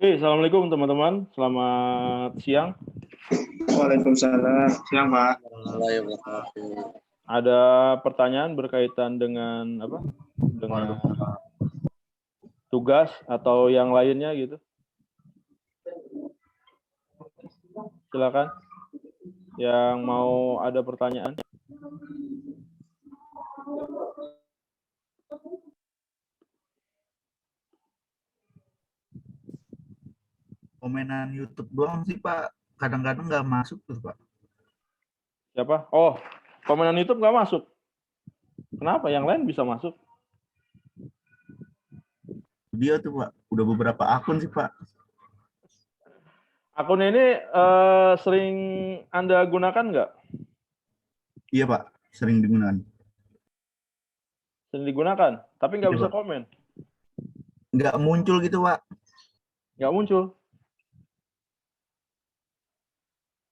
Assalamualaikum teman-teman, selamat siang. Waalaikumsalam. Siang, Pak. Ada pertanyaan berkaitan dengan apa? Dengan tugas atau yang lainnya gitu? Silakan. Yang mau ada pertanyaan? Komenan YouTube doang sih, Pak. Kadang-kadang nggak masuk tuh, Pak. Siapa? Oh, komenan YouTube nggak masuk. Kenapa? Yang lain bisa masuk? Dia tuh, Pak. Udah beberapa akun sih, Pak. Akun ini sering Anda gunakan nggak? Iya, Pak. Sering digunakan. Sering digunakan, tapi nggak Iya, bisa Pak. komen. Nggak muncul gitu, Pak. Nggak muncul.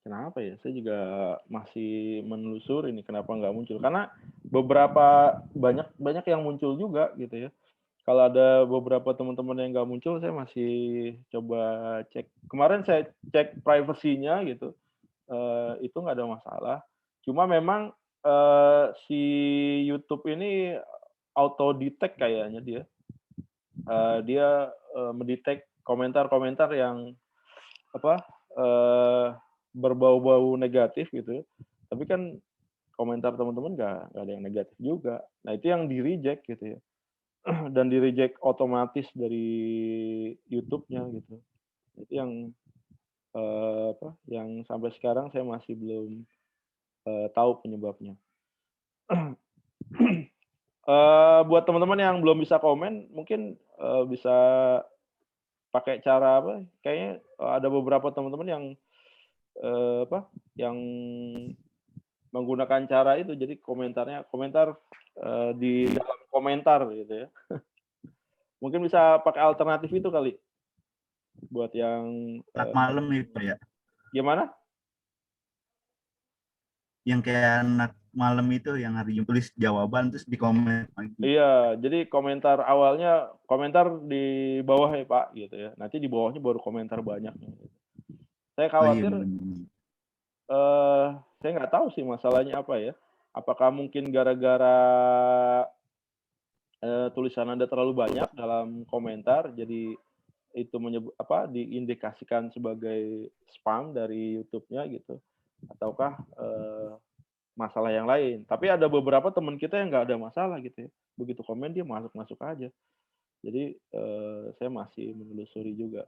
Kenapa ya? Saya juga masih menelusuri ini kenapa nggak muncul. Karena beberapa banyak yang muncul juga gitu ya. Kalau ada beberapa teman-teman yang nggak muncul, saya masih coba cek. Kemarin saya cek privasinya gitu, itu nggak ada masalah. Cuma memang si YouTube ini auto detect kayaknya dia. Dia mendetek komentar-komentar yang apa berbau-bau negatif gitu ya. Tapi kan komentar teman-teman nggak ada yang negatif juga. Nah itu yang di reject gitu ya. Dan di reject otomatis dari YouTube-nya gitu. Itu yang yang sampai sekarang saya masih belum tahu penyebabnya. Buat teman-teman yang belum bisa komen, mungkin bisa pakai cara apa? Kayaknya ada beberapa teman-teman yang yang menggunakan cara itu. Jadi komentar di dalam komentar gitu ya. Mungkin bisa pakai alternatif itu kali buat yang Malam nih, Pak, ya. gimana? Yang kayak anak malam itu yang hari tulis jawaban terus di komen lagi. Iya, jadi komentar awalnya komentar di bawah ya Pak gitu ya. Nanti di bawahnya baru komentar banyak. Saya Oh iya, khawatir, benar. saya nggak tahu sih masalahnya apa ya. Apakah mungkin gara-gara tulisan Anda terlalu banyak dalam komentar, jadi itu diindikasikan sebagai spam dari YouTube-nya gitu, ataukah masalah yang lain. Tapi ada beberapa teman kita yang nggak ada masalah gitu ya. Begitu komen dia masuk-masuk aja. Jadi saya masih menelusuri juga.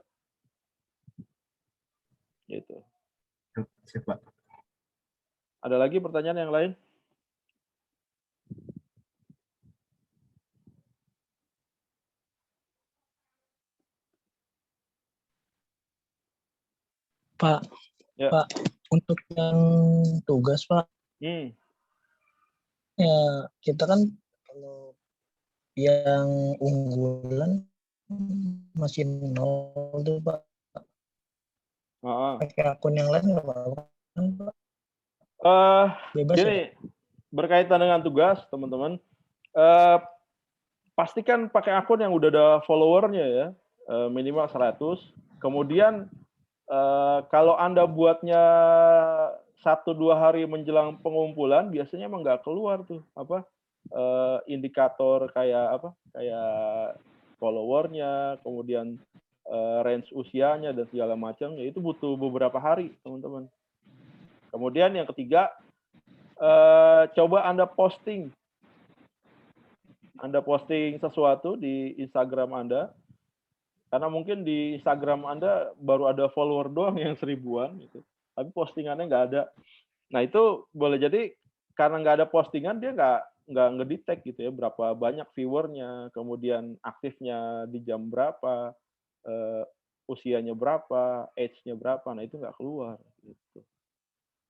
Gitu. Siap, Pak. Ada lagi pertanyaan yang lain? Pak, Ya. Pak, untuk yang tugas Pak, ya kita kan kalau yang unggulan masih 0 tuh Pak. Pakai akun yang lain nggak apa-apa kan Pak? Bebas Gini, ya, berkaitan dengan tugas teman-teman, pastikan pakai akun yang udah ada followernya ya, minimal 100. Kemudian kalau Anda buatnya 1-2 hari menjelang pengumpulan, biasanya emang nggak keluar tuh indikator kayak followernya, kemudian range usianya dan segala macamnya. Itu butuh beberapa hari teman-teman. Kemudian yang ketiga, coba Anda posting sesuatu di Instagram Anda, karena mungkin di Instagram Anda baru ada follower doang yang 1000-an gitu, tapi postingannya nggak ada. Nah itu boleh jadi karena nggak ada postingan, dia nggak ngedetect gitu ya berapa banyak viewernya, kemudian aktifnya di jam berapa, usianya berapa, age-nya berapa. Nah itu nggak keluar gitu.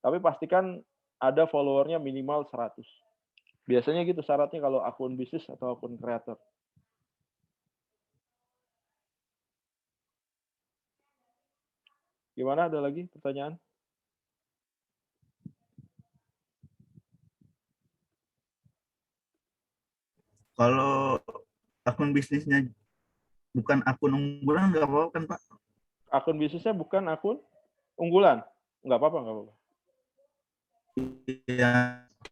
Tapi pastikan ada followernya minimal 100. Biasanya gitu syaratnya kalau akun bisnis atau akun kreator. Gimana, ada lagi pertanyaan? Kalau akun bisnisnya bukan akun unggulan nggak apa-apa kan, Pak? Akun bisnisnya bukan akun unggulan. Nggak apa-apa, nggak apa-apa. Iya,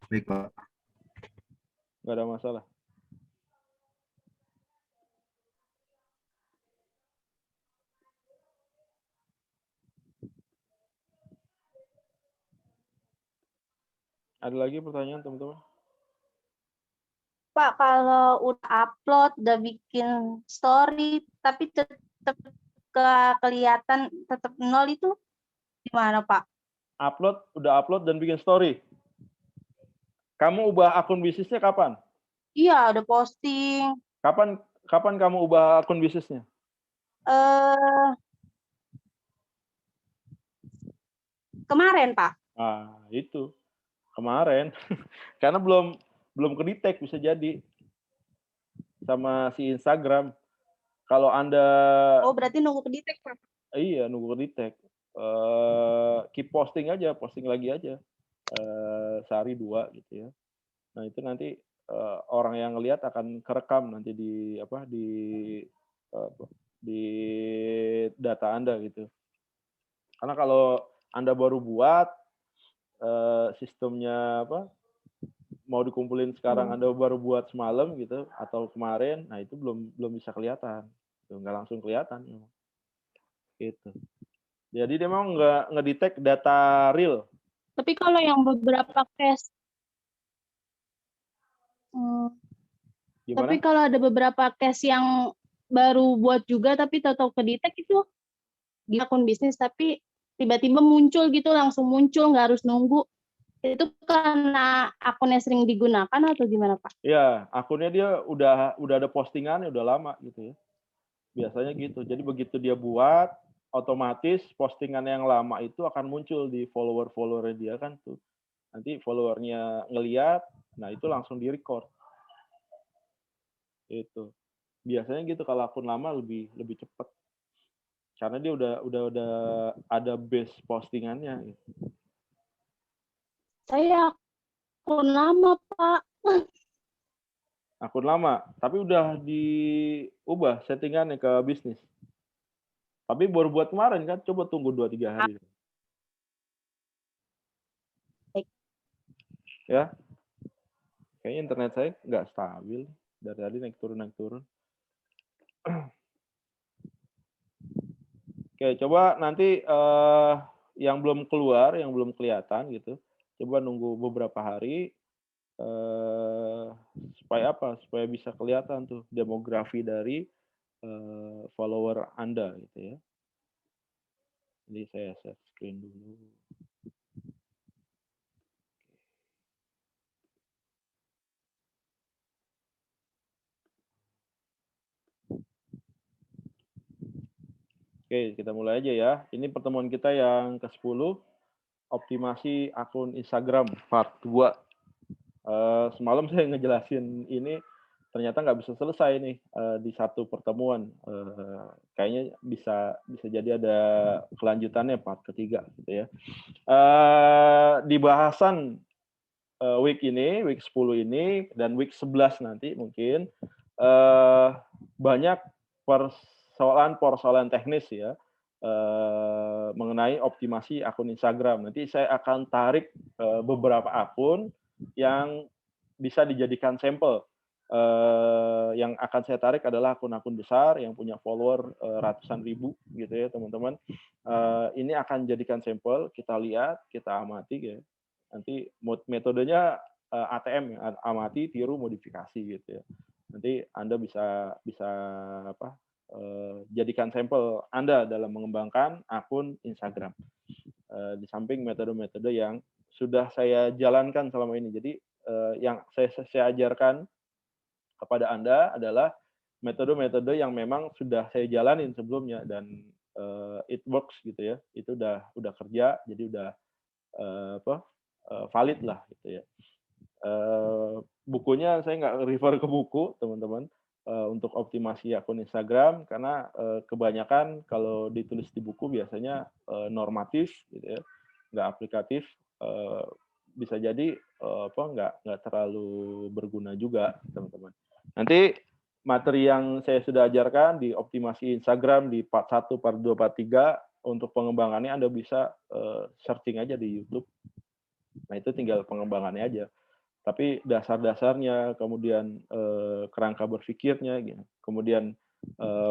baik Pak. Nggak ada masalah. Ada lagi pertanyaan, teman-teman? Pak, kalau udah upload, udah bikin story, tapi tetap kelihatan tetap nol itu gimana, Pak? Udah upload dan bikin story. Kamu ubah akun bisnisnya kapan? Iya, udah posting. Kapan kamu ubah akun bisnisnya? Kemarin, Pak. Ah, itu. Kemarin. Karena belum kedetek bisa jadi sama si Instagram. Kalau Anda Oh, berarti nunggu kedetek, Pak. iya nunggu kedetek. Keep posting aja, posting lagi aja. Sehari 2 gitu ya. Nah, itu nanti orang yang ngelihat akan kerekam nanti di di data Anda gitu. Karena kalau Anda baru buat sistemnya mau dikumpulin sekarang Anda baru buat semalam gitu atau kemarin, nah itu belum bisa kelihatan. Itu nggak langsung kelihatan memang. Gitu. Jadi dia memang nggak ngedetect data real. Tapi kalau yang beberapa case, tapi Gimana? kalau ada beberapa case yang baru buat juga tapi tahu-tahu kedetek itu di akun bisnis tapi tiba-tiba muncul gitu, langsung muncul, nggak harus nunggu. Itu karena akunnya sering digunakan atau gimana, Pak? Ya, akunnya dia udah ada postingannya udah lama gitu ya. Biasanya gitu. Jadi begitu dia buat, otomatis postingan yang lama itu akan muncul di follower-followernya dia kan tuh. Nanti followernya ngeliat, nah itu langsung di-record. Itu. Biasanya gitu kalau akun lama lebih cepat. Karena dia udah ada base postingannya gitu. Saya akun lama, Pak. Akun lama, tapi udah diubah settingannya ke bisnis. Tapi baru buat kemarin kan, coba tunggu 2-3 hari. Ya, kayaknya internet saya nggak stabil. Dari tadi naik turun. Oke, coba nanti yang belum keluar, yang belum kelihatan gitu, coba nunggu beberapa hari supaya apa? Supaya bisa kelihatan tuh demografi dari follower Anda gitu ya. Jadi saya share screen dulu. Oke, kita mulai aja ya. Ini pertemuan kita yang ke-10, optimasi akun Instagram part 2. Semalam saya ngejelasin ini, ternyata nggak bisa selesai nih di satu pertemuan. Kayaknya bisa jadi ada kelanjutannya part ketiga gitu ya. Di bahasan week ini, week 10 ini, dan week 11 nanti mungkin banyak persoalan teknis ya mengenai optimasi akun Instagram. Nanti saya akan tarik beberapa akun yang bisa dijadikan sampel. Yang akan saya tarik adalah akun-akun besar yang punya follower ratusan ribu gitu ya teman-teman. Ini akan jadikan sampel, kita lihat, kita amati ya. Nanti metodenya ATM ya, amati, tiru, modifikasi gitu ya. Nanti Anda bisa jadikan sampel Anda dalam mengembangkan akun Instagram. Di samping metode-metode yang sudah saya jalankan selama ini. Jadi yang saya ajarkan kepada Anda adalah metode-metode yang memang sudah saya jalanin sebelumnya dan it works gitu ya. Itu udah kerja, jadi udah valid lah gitu ya. Bukunya saya nggak refer ke buku teman-teman untuk optimasi akun Instagram karena kebanyakan kalau ditulis di buku biasanya normatif gitu ya, nggak aplikatif, bisa jadi nggak terlalu berguna juga teman-teman. Nanti materi yang saya sudah ajarkan di optimasi Instagram di part 1, part 2, part 3 untuk pengembangannya Anda bisa searching aja di YouTube. Nah, itu tinggal pengembangannya aja. Tapi dasar-dasarnya, kemudian kerangka berpikirnya, gitu. Kemudian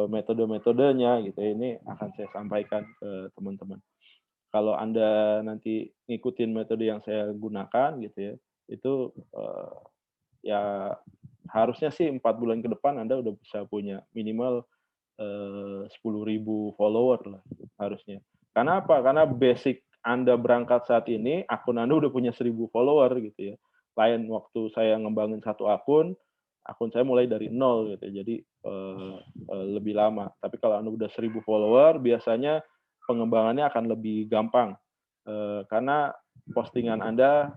metode-metodenya, gitu. Ini akan saya sampaikan ke teman-teman. Kalau Anda nanti ngikutin metode yang saya gunakan, gitu ya, itu ya harusnya sih 4 bulan ke depan Anda udah bisa punya minimal 10.000 follower lah harusnya. Karena apa? Karena basic Anda berangkat saat ini, akun Anda udah punya 1.000 follower gitu ya. Lain waktu saya ngembangin satu akun saya mulai dari nol gitu. Jadi lebih lama. Tapi kalau Anda udah 1.000 follower, biasanya pengembangannya akan lebih gampang. Karena postingan Anda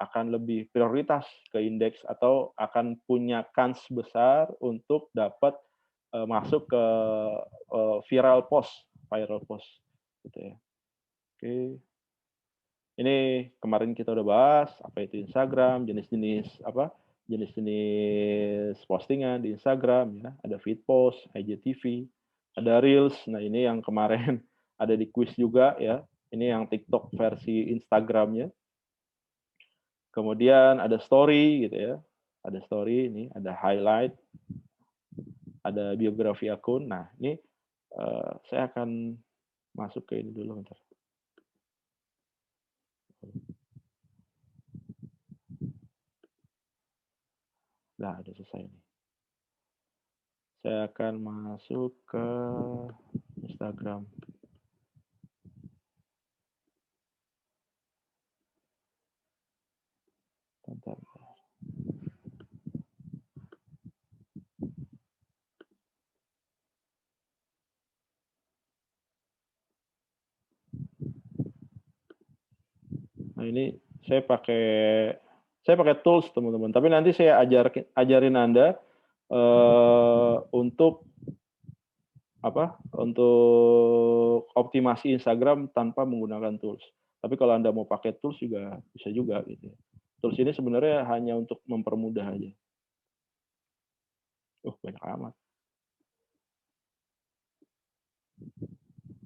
akan lebih prioritas ke indeks atau akan punya kans besar untuk dapat masuk ke viral post gitu ya. Oke. Ini kemarin kita udah bahas apa itu Instagram, jenis-jenis postingan di Instagram ya, ada feed post, IGTV, ada Reels. Nah, ini yang kemarin ada di quiz juga ya. Ini yang TikTok versi Instagramnya. Kemudian ada story gitu ya. Ada story ini, ada highlight, ada biografi akun. Nah, ini saya akan masuk ke ini dulu bentar. Nah, udah selesai nih. Saya akan masuk ke Instagram. Bentar. Nah, ini saya pakai tools teman-teman. Tapi nanti saya ajarin Anda untuk optimasi Instagram tanpa menggunakan tools. Tapi kalau Anda mau pakai tools juga bisa juga gitu. Tools ini sebenarnya hanya untuk mempermudah aja. Banyak amat.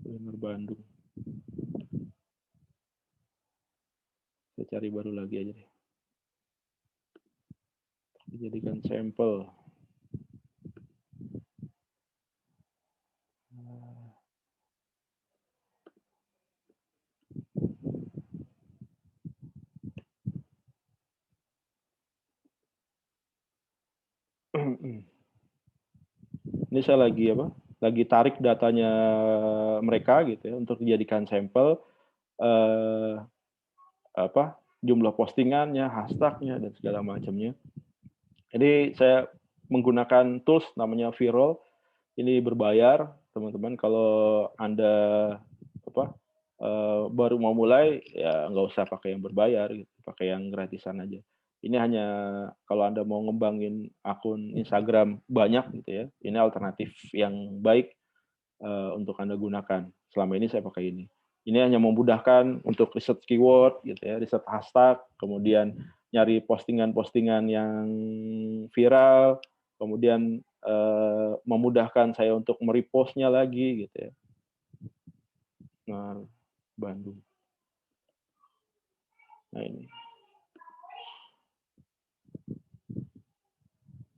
Kuliner Bandung. Saya cari baru lagi aja deh. Dijadikan sampel. Ini saya lagi tarik datanya mereka gitu ya untuk dijadikan sampel jumlah postingannya, hashtagnya dan segala macamnya. Jadi saya menggunakan tools namanya Viral. Ini berbayar, teman-teman. Kalau Anda baru mau mulai, ya nggak usah pakai yang berbayar, gitu. Pakai yang gratisan aja. Ini hanya kalau Anda mau ngembangin akun Instagram banyak gitu ya. Ini alternatif yang baik untuk Anda gunakan. Selama ini saya pakai ini. Ini hanya memudahkan untuk riset keyword gitu ya, riset hashtag, kemudian nyari postingan-postingan yang viral, kemudian memudahkan saya untuk merepostnya lagi gitu ya. Nah, Bandung. Nah, ini.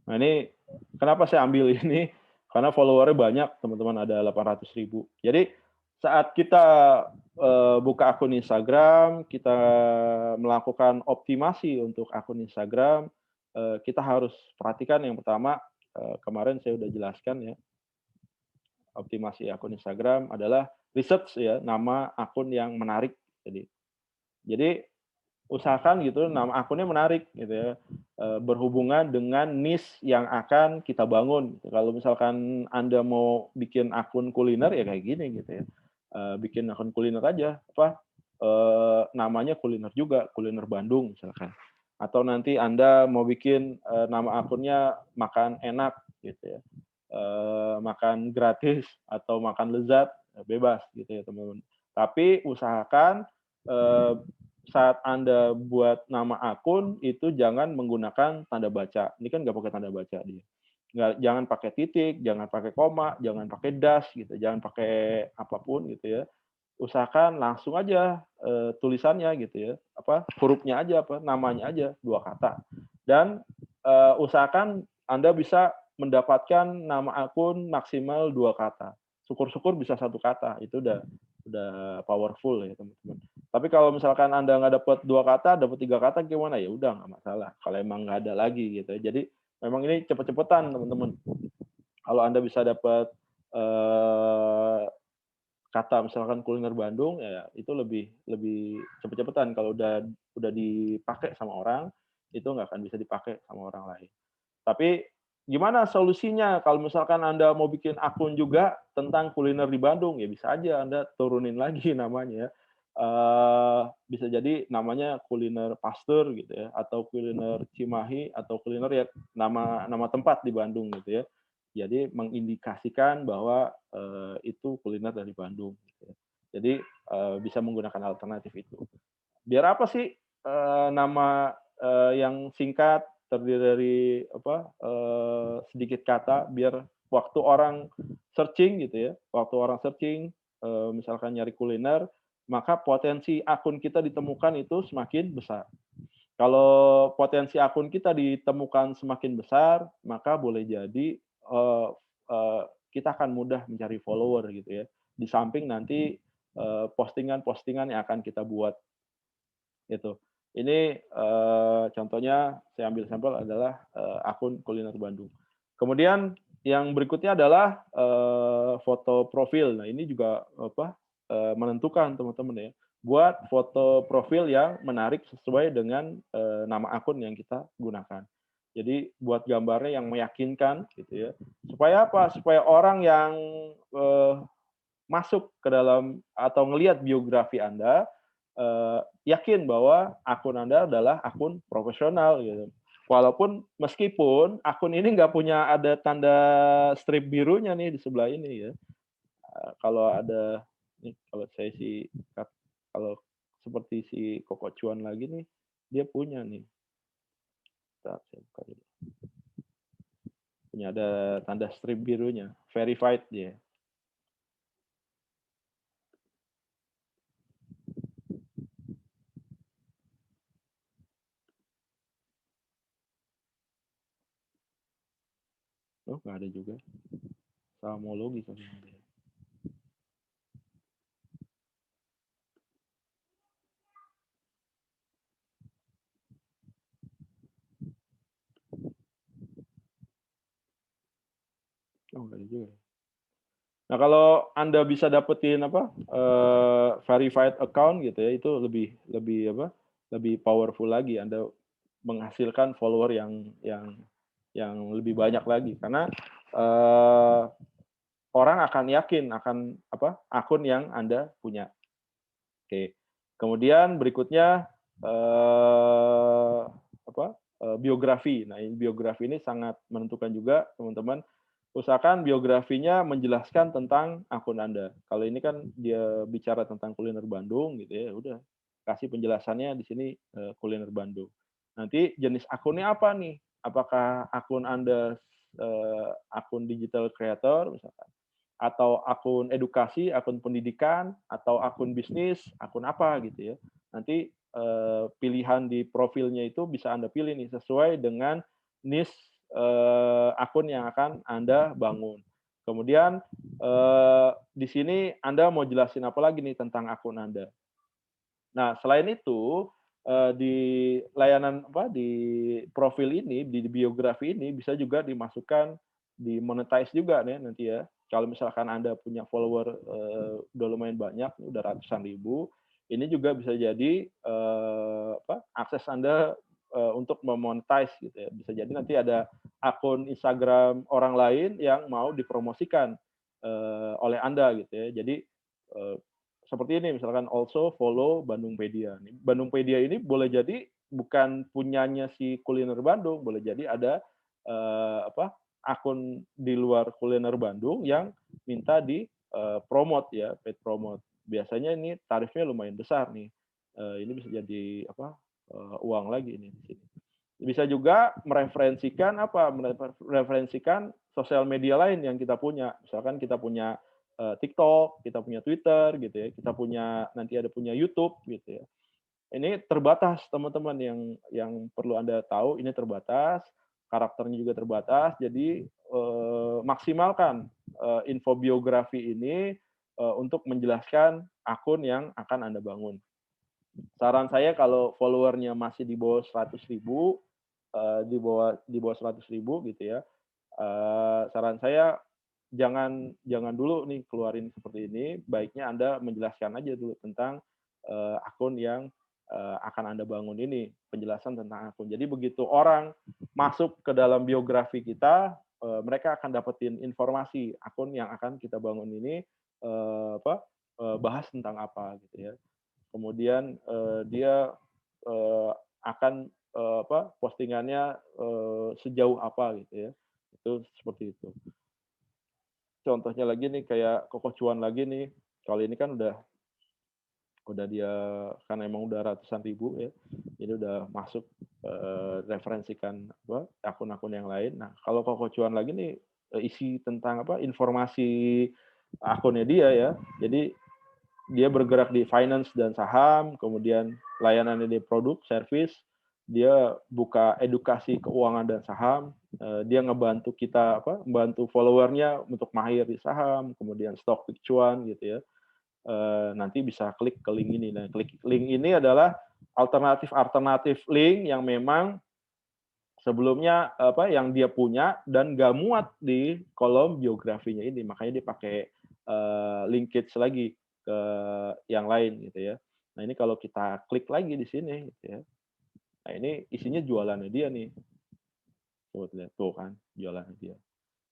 Nah, ini kenapa saya ambil ini? Karena followernya banyak, teman-teman, ada 800.000. Jadi saat kita buka akun Instagram, kita melakukan optimasi untuk akun Instagram, kita harus perhatikan yang pertama, kemarin saya udah jelaskan ya, optimasi akun Instagram adalah research ya, nama akun yang menarik. Jadi usahakan gitu nama akunnya menarik gitu ya, berhubungan dengan niche yang akan kita bangun. Kalau misalkan Anda mau bikin akun kuliner ya kayak gini gitu ya, bikin akun kuliner aja namanya kuliner juga, kuliner Bandung misalkan. Atau nanti Anda mau bikin nama akunnya makan enak gitu ya, makan gratis atau makan lezat, bebas gitu ya teman-teman. Tapi usahakan saat Anda buat nama akun itu jangan menggunakan tanda baca. Ini kan nggak pakai tanda baca dia. Jangan pakai titik, jangan pakai koma, jangan pakai dash gitu, jangan pakai apapun gitu ya. Usahakan langsung aja tulisannya gitu ya, hurufnya aja, namanya aja 2 kata. Dan usahakan Anda bisa mendapatkan nama akun maksimal 2 kata. Syukur-syukur bisa 1 kata, itu udah powerful ya teman-teman. Tapi kalau misalkan Anda nggak dapat 2 kata, dapat 3 kata gimana? Ya udah nggak masalah. Kalau emang nggak ada lagi gitu ya. Jadi memang ini cepet-cepetan teman-teman. Kalau Anda bisa dapat kata misalkan kuliner Bandung, ya itu lebih cepet-cepetan. Kalau udah dipakai sama orang, itu nggak akan bisa dipakai sama orang lain. Tapi gimana solusinya kalau misalkan Anda mau bikin akun juga tentang kuliner di Bandung, ya bisa aja Anda turunin lagi namanya. Bisa jadi namanya kuliner Pasteur gitu ya, atau kuliner Cimahi, atau kuliner ya nama tempat di Bandung gitu ya. Jadi mengindikasikan bahwa itu kuliner dari Bandung. Gitu ya. Jadi bisa menggunakan alternatif itu. Biar apa sih nama yang singkat terdiri dari sedikit kata, biar waktu orang searching gitu ya, misalkan nyari kuliner, maka potensi akun kita ditemukan itu semakin besar. Kalau potensi akun kita ditemukan semakin besar, maka boleh jadi kita akan mudah mencari follower gitu ya. Di samping nanti postingan-postingan yang akan kita buat gitu. Ini contohnya saya ambil sampel adalah akun kuliner Bandung. Kemudian yang berikutnya adalah foto profil. Nah ini juga menentukan teman-teman ya. Buat foto profil yang menarik sesuai dengan nama akun yang kita gunakan. Jadi buat gambarnya yang meyakinkan gitu ya. Supaya apa? Supaya orang yang masuk ke dalam atau ngelihat biografi Anda yakin bahwa akun Anda adalah akun profesional gitu. Walaupun meskipun akun ini nggak punya ada tanda strip birunya nih di sebelah ini ya. Kalau ada nih, kalau seperti si Koko Cuan lagi nih, dia punya nih. Bentar, saya buka dulu. Punya ada tanda strip birunya, verified dia. Oh, nggak ada juga. Samologi kan ada. Oh, nggak ada juga. Nah, kalau Anda bisa dapetin verified account gitu ya, itu lebih powerful lagi. Anda menghasilkan follower yang lebih banyak lagi karena orang akan yakin akan akun yang Anda punya. Oke. Kemudian berikutnya biografi. Nah, biografi ini sangat menentukan juga, teman-teman. Usahakan biografinya menjelaskan tentang akun Anda. Kalau ini kan dia bicara tentang kuliner Bandung gitu ya, udah kasih penjelasannya di sini kuliner Bandung. Nanti jenis akunnya apa nih? Apakah akun Anda akun digital creator misalkan, atau akun edukasi, akun pendidikan, atau akun bisnis, akun apa gitu ya. Nanti pilihan di profilnya itu bisa Anda pilih nih sesuai dengan niche akun yang akan Anda bangun. Kemudian di sini Anda mau jelasin apa lagi nih tentang akun Anda. Nah, selain itu di layanan di profil ini, di biografi ini bisa juga dimasukkan di monetize juga nih nanti ya. Kalau misalkan Anda punya follower udah lumayan banyak, udah ratusan ribu, ini juga bisa jadi akses Anda untuk memonetize gitu ya. Bisa jadi nanti ada akun Instagram orang lain yang mau dipromosikan oleh Anda gitu ya. Jadi seperti ini misalkan also follow Bandungpedia. Bandungpedia ini boleh jadi bukan punyanya si kuliner Bandung, boleh jadi ada akun di luar kuliner Bandung yang minta di promote ya, paid promote. Biasanya ini tarifnya lumayan besar nih. Ini bisa jadi uang lagi ini di sini. Bisa juga mereferensikan mereferensikan sosial media lain yang kita punya. Misalkan kita punya TikTok, kita punya Twitter gitu ya, kita punya nanti ada punya YouTube gitu ya. Ini terbatas teman-teman yang perlu Anda tahu, ini terbatas, karakternya juga terbatas. Jadi maksimalkan info biografi ini untuk menjelaskan akun yang akan Anda bangun. Saran saya kalau followernya masih di bawah 100.000, di bawah 100.000 gitu ya. Saran saya jangan dulu nih keluarin seperti ini. Baiknya Anda menjelaskan aja dulu tentang akun yang akan Anda bangun ini, penjelasan tentang akun. Jadi begitu orang masuk ke dalam biografi kita, mereka akan dapetin informasi akun yang akan kita bangun ini bahas tentang apa gitu ya. Kemudian dia akan postingannya sejauh apa gitu ya. Itu seperti itu. Contohnya lagi nih kayak Koko Cuan lagi nih. Kali ini kan udah dia kan emang udah ratusan ribu ya. Jadi udah masuk referensikan akun-akun yang lain. Nah, kalau Koko Cuan lagi nih isi tentang informasi akunnya dia ya. Jadi dia bergerak di finance dan saham, kemudian layanannya di produk, service, dia buka edukasi keuangan dan saham, dia ngebantu kita membantu followernya untuk mahir di saham, kemudian stock pick cuan gitu ya. Nanti bisa klik ke link ini. Nah, klik link ini adalah alternatif link yang memang sebelumnya yang dia punya dan nggak muat di kolom biografinya ini, makanya dia pakai linkage lagi ke yang lain gitu ya. Nah ini kalau kita klik lagi di sini gitu ya. Nah ini isinya jualannya dia nih. Coba lihat tuh kan jualannya dia.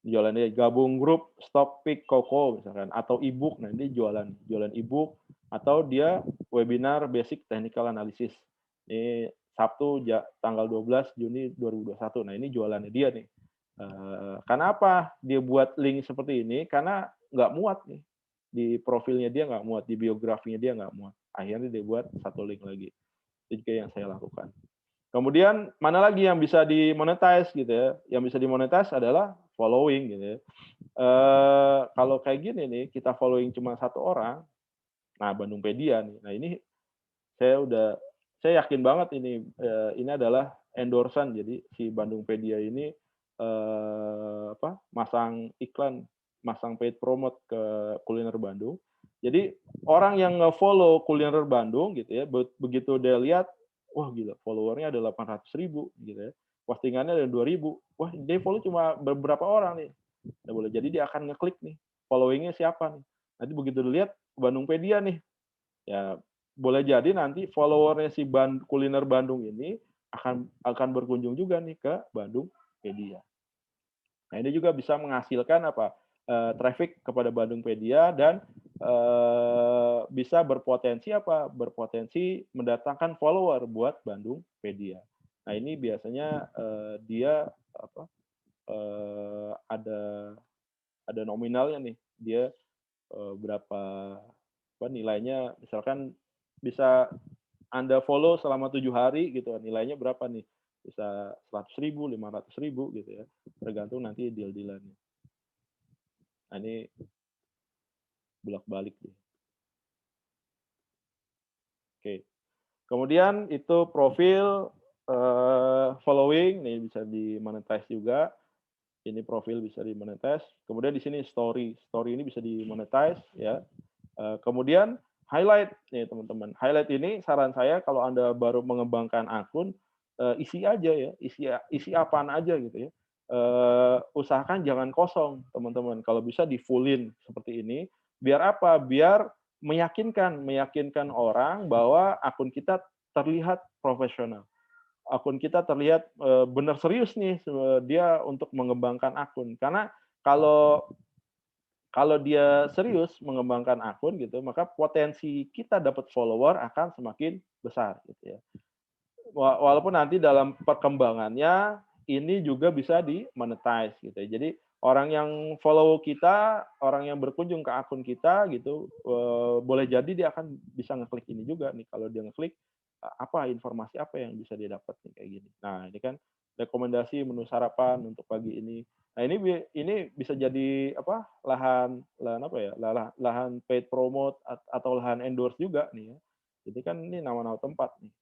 Jualannya gabung grup Stock Pick Koko misalkan atau ebook. Nah ini jualan ebook atau dia webinar basic technical analysis. Ini Sabtu tanggal 12 Juni 2021. Nah ini jualannya dia nih. Karena apa dia buat link seperti ini? Karena nggak muat nih di profilnya dia, nggak muat di biografinya dia, nggak muat. Akhirnya dia buat satu link lagi. Itu juga yang saya lakukan. Kemudian mana lagi yang bisa dimonetize gitu ya? Yang bisa dimonetize adalah following gitu ya. Kalau kayak gini nih, kita following cuma satu orang, nah Bandungpedia nih. Nah ini saya yakin banget ini adalah endorsan. Jadi si Bandungpedia ini masang iklan, masang paid promote ke Kuliner Bandung. Jadi orang yang nge-follow Kuliner Bandung gitu ya, begitu dia lihat, wah gila, followernya ada 800.000 gitu ya. Postingannya ada 2.000. Wah, dia follow cuma beberapa orang nih. Nah, boleh jadi dia akan ngeklik nih, followingnya siapa nih. Nanti begitu dilihat Bandungpedia nih, ya boleh jadi nanti followernya si Kuliner Bandung ini akan berkunjung juga nih ke Bandungpedia. Nah ini juga bisa menghasilkan traffic kepada Bandungpedia dan bisa berpotensi mendatangkan follower buat Bandungpedia. Nah ini biasanya dia ada nominalnya nih, dia berapa nilainya, misalkan bisa Anda follow selama 7 hari gitu, nilainya berapa nih, bisa 100.000, 500.000 gitu ya, tergantung nanti deal-dealannya. Nah ini bolak-balik deh. Oke. Kemudian itu profil, following, nih bisa dimonetize juga. Ini profil bisa dimonetize. Kemudian di sini story ini bisa dimonetize ya. Kemudian highlight nih teman-teman. Highlight ini saran saya kalau Anda baru mengembangkan akun, isi aja ya, isi apaan aja gitu ya. Usahakan jangan kosong teman-teman. Kalau bisa di fullin seperti ini. Biar apa? Biar meyakinkan orang bahwa akun kita terlihat profesional. Akun kita terlihat benar serius nih dia untuk mengembangkan akun. Karena kalau dia serius mengembangkan akun gitu, maka potensi kita dapat follower akan semakin besar gitu ya. Walaupun nanti dalam perkembangannya ini juga bisa di-monetize gitu ya. Jadi orang yang follow kita, orang yang berkunjung ke akun kita gitu, boleh jadi dia akan bisa ngeklik ini juga nih. Kalau dia ngeklik, apa informasi apa yang bisa dia dapat nih kayak gini. Nah, ini kan rekomendasi menu sarapan untuk pagi ini. Nah, ini bisa jadi apa? Lahan apa ya? Lahan paid promote atau lahan endorse juga nih ya. Jadi kan ini nama-nama tempat nih.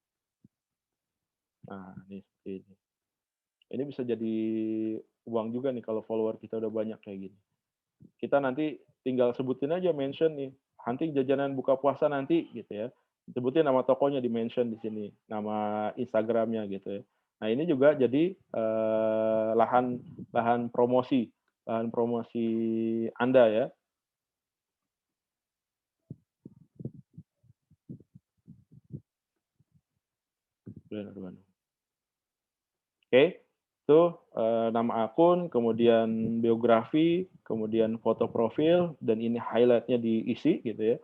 Nah, ini seperti ini. Ini bisa jadi uang juga nih kalau follower kita udah banyak kayak gini. Kita nanti tinggal sebutin aja, mention nih, nanti jajanan buka puasa nanti gitu ya. Sebutin nama tokonya, di mention di sini, nama Instagramnya gitu ya. Nah, ini juga jadi lahan promosi Anda ya. Oke, itu nama akun, kemudian biografi, kemudian foto profil, dan ini highlight-nya diisi gitu ya.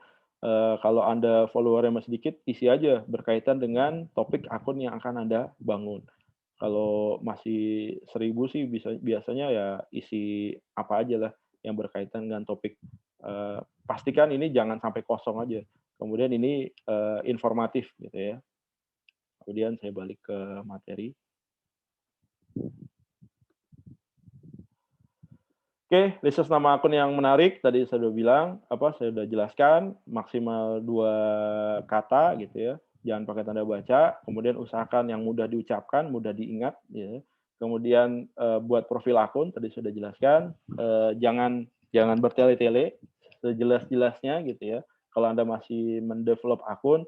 Kalau Anda follower-nya masih sedikit, isi aja berkaitan dengan topik akun yang akan Anda bangun. Kalau masih 1000 sih biasanya ya isi apa aja lah yang berkaitan dengan topik. Pastikan ini jangan sampai kosong aja. Kemudian ini informatif gitu ya. Kemudian saya balik ke materi. Oke, list nama akun yang menarik tadi saya sudah bilang, saya sudah jelaskan maksimal 2 kata gitu ya. Jangan pakai tanda baca, kemudian usahakan yang mudah diucapkan, mudah diingat ya. Kemudian buat profil akun tadi sudah jelaskan, jangan bertele-tele, sejelas-jelasnya gitu ya. Kalau Anda masih mendevelop akun,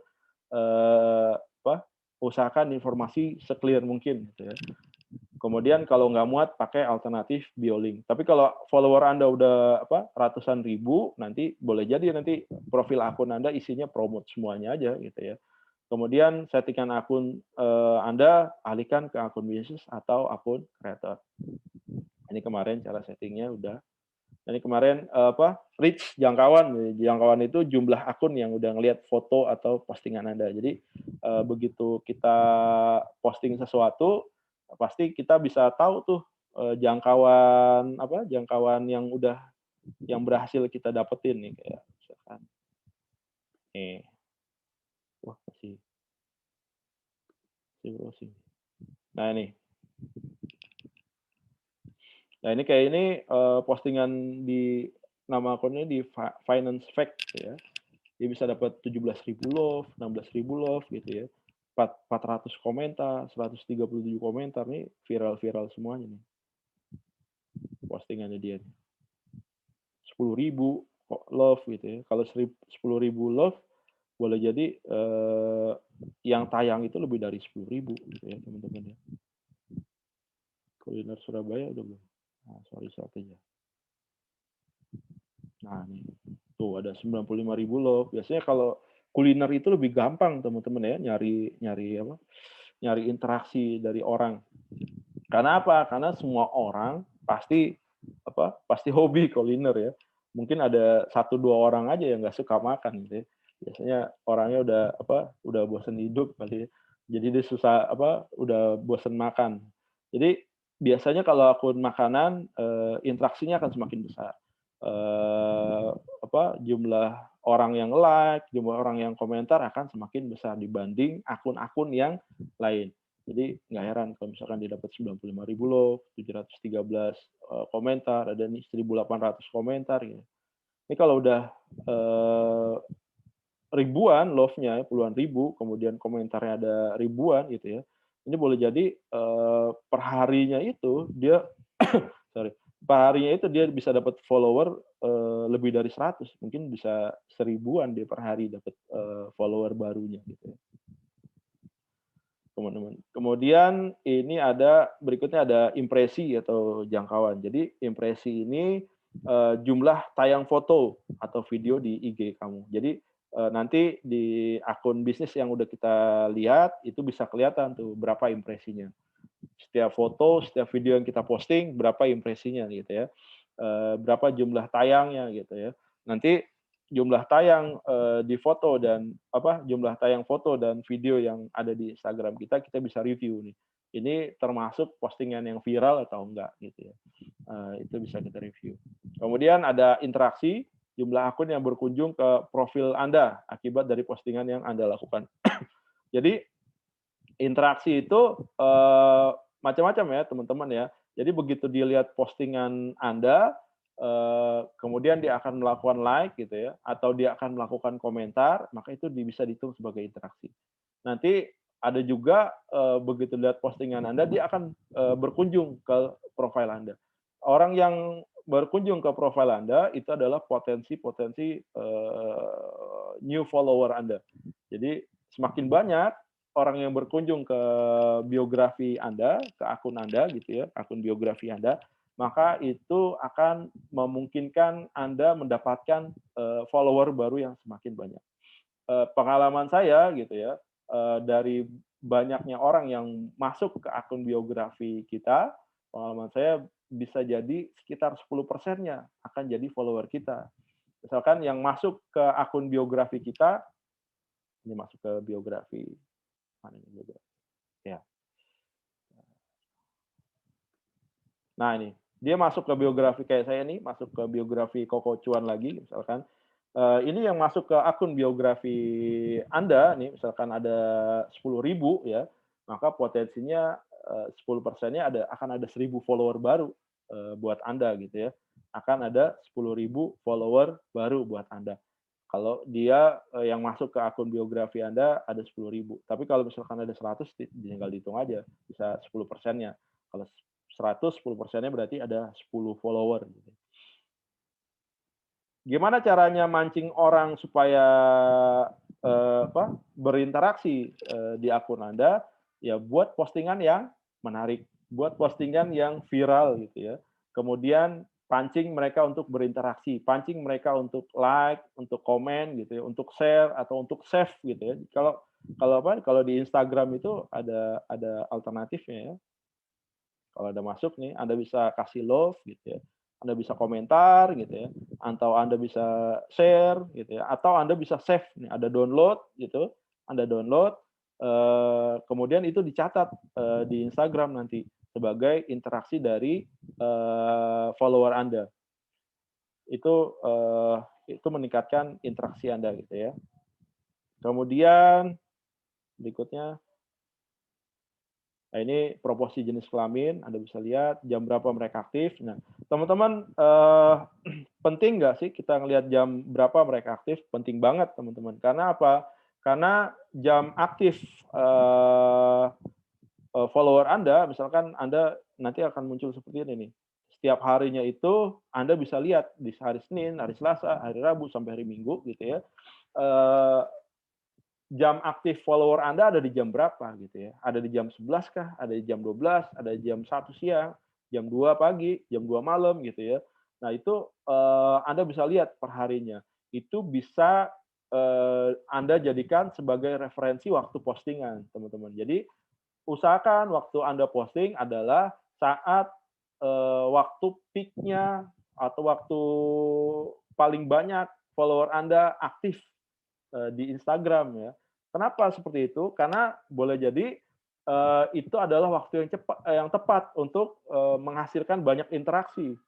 usahakan informasi se-clear mungkin gitu ya. Kemudian kalau nggak muat pakai alternatif BioLink. Tapi kalau follower Anda udah ratusan ribu, nanti boleh jadi nanti profil akun Anda isinya promote semuanya aja gitu ya. Kemudian settingan akun Anda alihkan ke akun bisnis atau akun kreator. Ini kemarin cara settingnya udah. Ini kemarin reach jangkauan. Jangkauan itu jumlah akun yang udah ngelihat foto atau postingan Anda. Jadi begitu kita posting sesuatu, pasti kita bisa tahu tuh jangkauan yang berhasil kita dapetin nih, kayak misalkan browsing. Nah ini kayak ini postingan di nama akunnya di Finance Fact ya. Dia bisa dapat 17.000 love, 16.000 love gitu ya. 400 komentar, 137 komentar nih, viral semuanya nih. Postingannya dia. 10.000 love gitu ya. Kalau 10.000 love, boleh jadi yang tayang itu lebih dari 10.000 gitu ya, teman-teman ya. Kuliner Surabaya udah belum? Nah, strategi. Nah, nih. Tuh ada 95.000 love. Biasanya kalau kuliner itu lebih gampang teman-teman ya, nyari interaksi dari orang. Karena apa? Karena semua orang pasti hobi kuliner ya. Mungkin ada 1-2 orang aja yang nggak suka makan gitu ya. Biasanya orangnya udah bosan hidup kali ya. Jadi dia udah bosan makan. Jadi biasanya kalau akun makanan interaksinya akan semakin besar. Jumlah orang yang like, jumlah orang yang komentar akan semakin besar dibanding akun-akun yang lain. Jadi nggak heran kalau misalkan dia dapat 95.000 love, 713 komentar, ada nih 1.800 komentar gitu. Ini kalau udah ribuan love-nya, puluhan ribu, kemudian komentarnya ada ribuan gitu ya. Ini boleh jadi perharinya itu dia perharinya itu dia bisa dapat follower lebih dari 100, mungkin bisa 1000-an dia per hari dapat follower barunya gitu ya. Teman-teman. Kemudian ini berikutnya ada impresi atau jangkauan. Jadi impresi ini jumlah tayang foto atau video di IG kamu. Jadi nanti di akun bisnis yang udah kita lihat itu bisa kelihatan tuh berapa impresinya. Setiap foto, setiap video yang kita posting berapa impresinya gitu ya. Berapa jumlah tayangnya gitu ya. Nanti jumlah tayang di foto dan jumlah tayang foto dan video yang ada di Instagram kita bisa review nih. ini termasuk postingan yang viral atau enggak gitu ya. Itu bisa kita review. Kemudian ada interaksi, jumlah akun yang berkunjung ke profil Anda akibat dari postingan yang Anda lakukan. Jadi interaksi itu macam-macam ya teman-teman ya. Jadi begitu dilihat postingan Anda, kemudian dia akan melakukan like gitu ya, atau dia akan melakukan komentar, maka itu bisa dihitung sebagai interaksi. Nanti ada juga begitu lihat postingan Anda, dia akan berkunjung ke profil Anda. Orang yang berkunjung ke profil Anda itu adalah potensi-potensi new follower Anda. Jadi semakin banyak orang yang berkunjung ke biografi Anda, ke akun Anda gitu ya, akun biografi Anda, maka itu akan memungkinkan Anda mendapatkan follower baru yang semakin banyak. Pengalaman saya gitu ya, dari banyaknya orang yang masuk ke akun biografi kita, pengalaman saya bisa jadi sekitar 10%-nya akan jadi follower kita. Misalkan yang masuk ke akun biografi kita, ini masuk ke biografi, mana ini biografi? Ya. Nah ini, dia masuk ke biografi kayak saya nih, masuk ke biografi Koko Cuan lagi, misalkan. Ini yang masuk ke akun biografi Anda, nih, misalkan ada 10.000 ya, maka potensinya 10%-nya akan ada 1.000 follower baru buat Anda gitu ya. Akan ada 10.000 follower baru buat Anda. Kalau dia yang masuk ke akun biografi Anda ada 10.000. Tapi kalau misalkan ada 100, tinggal dihitung aja, bisa 10%-nya. Kalau 100, 10%-nya berarti ada 10 follower. Gitu. Gimana caranya mancing orang supaya berinteraksi di akun Anda? Ya buat postingan yang menarik, buat postingan yang viral gitu ya. Kemudian pancing mereka untuk berinteraksi, pancing mereka untuk like, untuk komen gitu ya, untuk share atau untuk save gitu ya. Kalau di Instagram itu ada alternatifnya ya. Kalau ada masuk nih, Anda bisa kasih love gitu ya. Anda bisa komentar gitu ya, atau Anda bisa share gitu ya, atau Anda bisa save nih, ada download gitu, Anda download, kemudian itu dicatat di Instagram nanti sebagai interaksi dari follower Anda. Itu meningkatkan interaksi Anda gitu ya. Kemudian berikutnya, nah ini proporsi jenis kelamin, Anda bisa lihat jam berapa mereka aktif. Nah, teman-teman, penting nggak sih kita ngelihat jam berapa mereka aktif? Penting banget, teman-teman. Karena apa? Karena jam aktif follower Anda, misalkan Anda nanti akan muncul seperti ini nih. Setiap harinya itu Anda bisa lihat di hari Senin, hari Selasa, hari Rabu, sampai hari Minggu gitu ya. Jam aktif follower Anda ada di jam berapa gitu ya. Ada di jam 11 kah? Ada di jam 12, ada di jam 1 siang, jam 2 pagi, jam 2 malam gitu ya. Nah, itu Anda bisa lihat per harinya. Itu bisa Anda jadikan sebagai referensi waktu postingan, teman-teman. Jadi, usahakan waktu Anda posting adalah saat waktu peak-nya atau waktu paling banyak follower Anda aktif di Instagram ya. Kenapa seperti itu? Karena boleh jadi itu adalah waktu yang tepat untuk menghasilkan banyak interaksi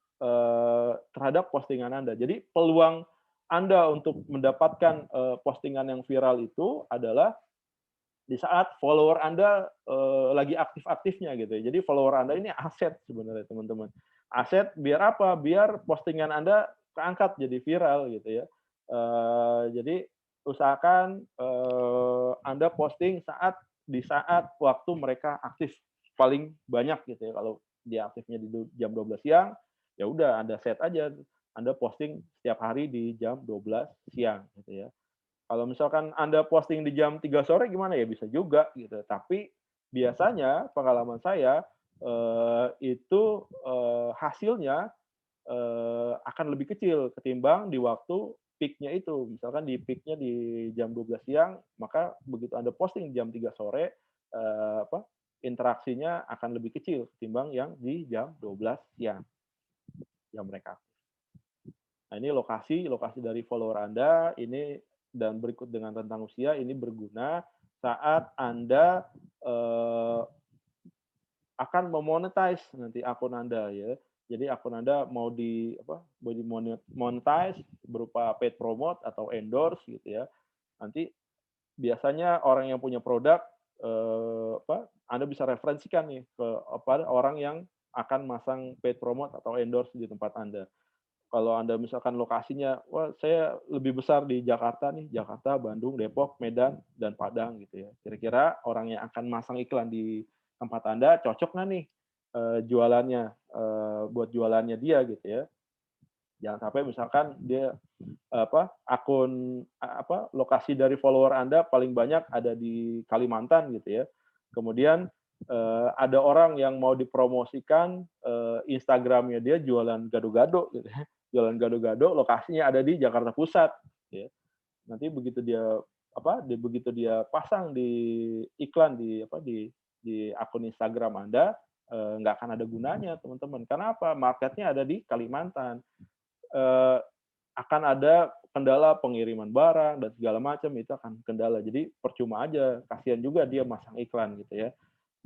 terhadap postingan Anda. Jadi peluang Anda untuk mendapatkan postingan yang viral itu adalah di saat follower Anda lagi aktif-aktifnya gitu ya. Jadi follower Anda ini aset sebenarnya teman-teman. Aset biar apa? Biar postingan Anda keangkat jadi viral gitu ya. Jadi usahakan Anda posting di saat waktu mereka aktif paling banyak gitu ya. Kalau dia aktifnya di jam 12 siang, ya udah Anda set aja Anda posting setiap hari di jam 12 siang gitu ya. Kalau misalkan Anda posting di jam 3 sore gimana ya, bisa juga gitu. Tapi biasanya pengalaman saya itu hasilnya akan lebih kecil ketimbang di waktu peak-nya itu. Misalkan di peak-nya di jam 12 siang, maka begitu Anda posting jam 3 sore, interaksinya akan lebih kecil ketimbang yang di jam 12 siang yang mereka. Nah, ini lokasi dari follower Anda, ini dan berikut dengan rentang usia, ini berguna saat Anda akan memonetize nanti akun Anda ya. Jadi akun Anda mau monetize berupa paid promote atau endorse gitu ya. Nanti biasanya orang yang punya produk Anda bisa referensikan nih ke orang yang akan masang paid promote atau endorse di tempat Anda. Kalau Anda misalkan lokasinya, wah saya lebih besar di Jakarta nih, Jakarta, Bandung, Depok, Medan, dan Padang gitu ya. Kira-kira orang yang akan masang iklan di tempat Anda cocok nggak nih jualannya, buat jualannya dia gitu ya. Jangan sampai misalkan dia lokasi dari follower Anda paling banyak ada di Kalimantan gitu ya. Kemudian ada orang yang mau dipromosikan Instagramnya dia jualan gado-gado gitu ya. Jualan gado-gado lokasinya ada di Jakarta Pusat ya. Nanti begitu dia pasang di iklan di akun Instagram Anda nggak akan ada gunanya teman-teman. Karena apa? Marketnya ada di Kalimantan. Akan ada kendala pengiriman barang dan segala macam, itu akan kendala. Jadi percuma aja, kasihan juga dia masang iklan gitu ya.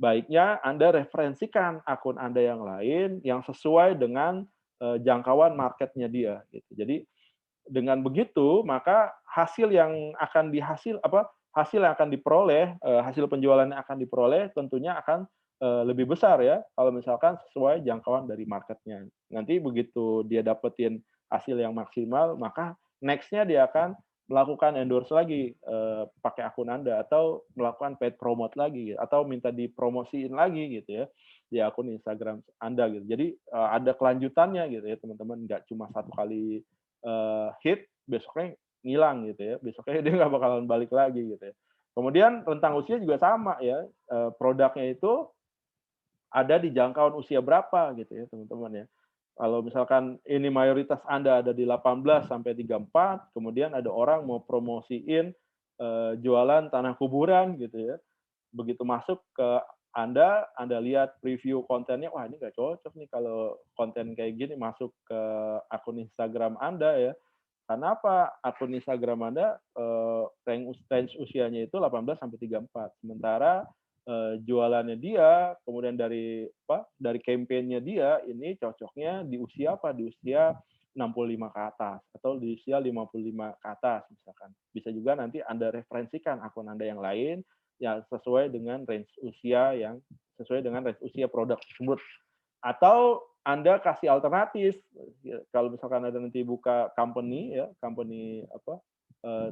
Baiknya Anda referensikan akun Anda yang lain yang sesuai dengan jangkauan marketnya dia gitu. Jadi dengan begitu maka hasil yang akan diperoleh, hasil penjualan yang akan diperoleh tentunya akan lebih besar ya kalau misalkan sesuai jangkauan dari marketnya. Nanti begitu dia dapetin hasil yang maksimal, maka next-nya dia akan melakukan endorse lagi pakai akun Anda atau melakukan paid promote lagi atau minta dipromosiin lagi gitu ya di akun Instagram Anda gitu. Jadi ada kelanjutannya gitu ya teman-teman, nggak cuma satu kali hit besoknya ngilang gitu ya. Besoknya dia nggak bakalan balik lagi gitu ya. Kemudian rentang usia juga sama ya. Produknya itu ada di jangkauan usia berapa gitu ya teman-teman ya. Kalau misalkan ini mayoritas Anda ada di 18 sampai 34, kemudian ada orang mau promosiin jualan tanah kuburan gitu ya. Begitu masuk ke Anda lihat preview kontennya, wah ini nggak cocok nih kalau konten kayak gini masuk ke akun Instagram Anda ya. Karena apa? Akun Instagram Anda range usianya itu 18 sampai 34. Sementara jualannya dia, kemudian dari campaign-nya dia ini cocoknya di usia apa? Di usia 65 ke atas atau di usia 55 ke atas misalkan. Bisa juga nanti Anda referensikan akun Anda yang lain yang sesuai dengan range usia produk tersebut. Atau Anda kasih alternatif, kalau misalkan Anda nanti buka company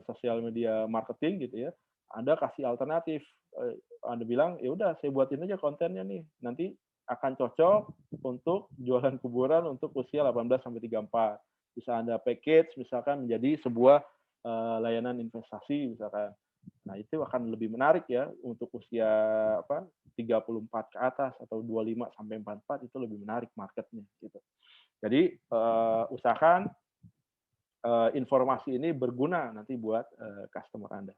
sosial media marketing gitu ya, Anda kasih alternatif, Anda bilang ya udah saya buatin aja kontennya nih, nanti akan cocok untuk jualan kuburan untuk usia 18 sampai 34. Bisa Anda package misalkan menjadi sebuah layanan investasi misalkan. Nah, itu akan lebih menarik ya untuk usia 34 ke atas atau 25 sampai 44 itu lebih menarik marketnya gitu. Jadi usahakan informasi ini berguna nanti buat customer Anda.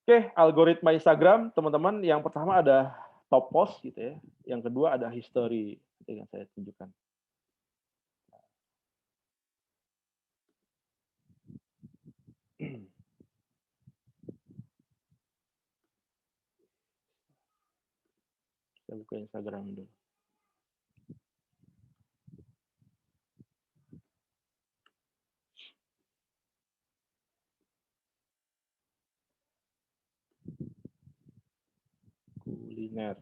Oke, algoritma Instagram teman-teman, yang pertama ada top post gitu ya. Yang kedua ada history yang saya tunjukkan. Saya buka Instagram dulu. Kuliner.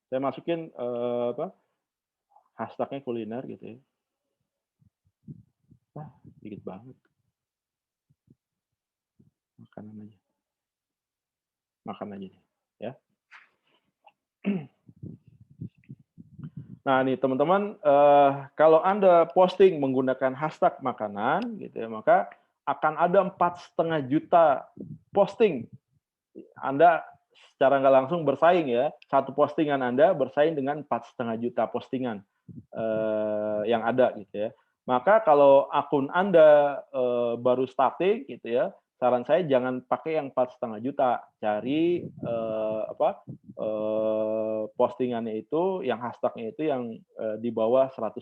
Saya masukin hashtagnya kuliner gitu ya. Wah, dikit banget. Makan aja nih, ya. Nah, nih teman-teman, kalau Anda posting menggunakan hashtag makanan, gitu ya, maka akan ada 4,5 juta posting. Anda secara nggak langsung bersaing ya, satu postingan Anda bersaing dengan 4,5 juta postingan yang ada, gitu ya. Maka kalau akun Anda baru starting, gitu ya, saran saya jangan pakai yang 4,5 juta, cari postingannya itu, yang hashtagnya itu yang di bawah 100.000,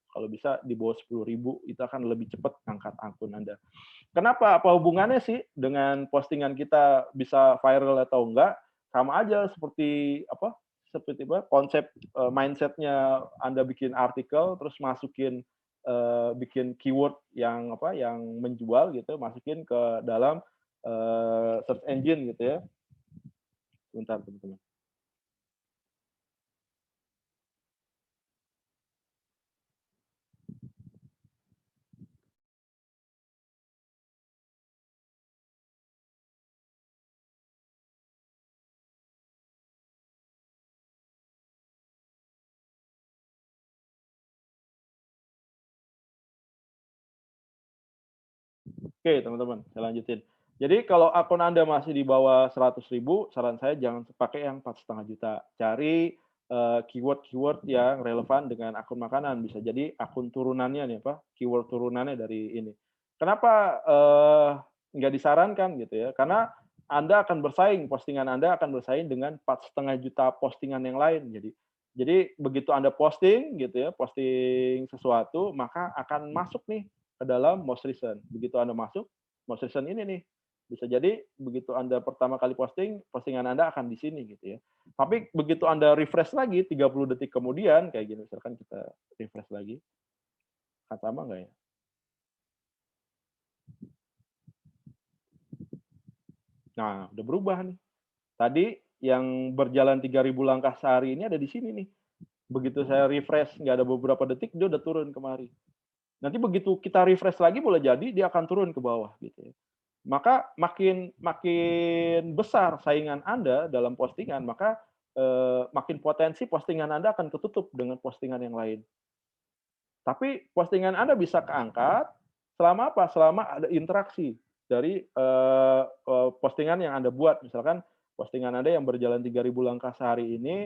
kalau bisa di bawah 10.000, itu akan lebih cepat angkat akun Anda. Kenapa? Apa hubungannya sih dengan postingan kita bisa viral atau enggak? Sama aja seperti seperti apa konsep mindsetnya Anda bikin artikel, terus masukin bikin keyword yang apa yang menjual gitu, masukin ke dalam search engine gitu ya. Bentar teman-teman. Oke, teman-teman, saya lanjutin. Jadi kalau akun Anda masih di bawah 100.000, saran saya jangan pakai yang 4,5 juta. Cari keyword-keyword yang relevan dengan akun makanan. Bisa jadi akun turunannya nih, Pak, keyword turunannya dari ini. Kenapa nggak disarankan gitu ya? Karena Anda akan bersaing, postingan Anda akan bersaing dengan 4,5 juta postingan yang lain. Jadi begitu Anda posting gitu ya, posting sesuatu, maka akan masuk nih ke dalam most recent. Begitu Anda masuk, most recent ini nih, bisa jadi begitu Anda pertama kali posting, postingan Anda akan di sini gitu ya. Tapi begitu Anda refresh lagi 30 detik kemudian, kayak gini, misalkan kita refresh lagi, akan sama nggak ya? Nah, udah berubah nih. Tadi yang berjalan 3.000 langkah sehari ini ada di sini nih. Begitu saya refresh, nggak ada beberapa detik, dia udah turun kemari. Nanti begitu kita refresh lagi boleh jadi dia akan turun ke bawah gitu ya. Maka makin besar saingan Anda dalam postingan, maka makin potensi postingan Anda akan ketutup dengan postingan yang lain. Tapi postingan Anda bisa keangkat selama apa? Selama ada interaksi dari postingan yang Anda buat. Misalkan postingan Anda yang berjalan 3.000 langkah sehari ini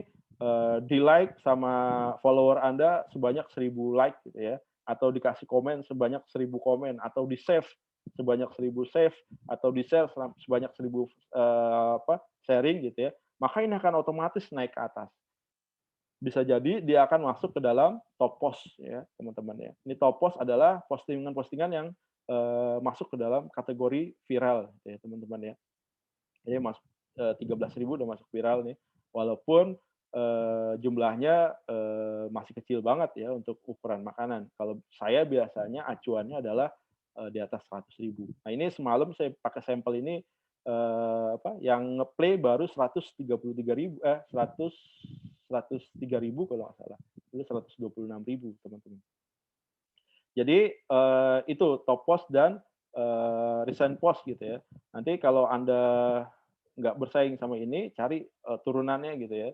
di-like sama follower Anda sebanyak 1.000 like gitu ya, atau dikasih komen sebanyak 1.000 komen, atau di-save sebanyak 1.000 save, atau di-share sebanyak 1.000 sharing gitu ya, maka ini akan otomatis naik ke atas. Bisa jadi dia akan masuk ke dalam top post ya, teman-teman ya. Ini top post adalah postingan-postingan yang masuk ke dalam kategori viral ya, teman-teman ya. Jadi masuk 13.000 udah masuk viral nih. Walaupun jumlahnya masih kecil banget ya untuk ukuran makanan. Kalau saya biasanya acuannya adalah di atas 100.000. Nah ini semalam saya pakai sampel ini yang ngeplay baru 103.000 kalau nggak salah. Itu 126.000 teman-teman. Jadi itu top post dan recent post gitu ya. Nanti kalau Anda nggak bersaing sama ini, cari turunannya gitu ya.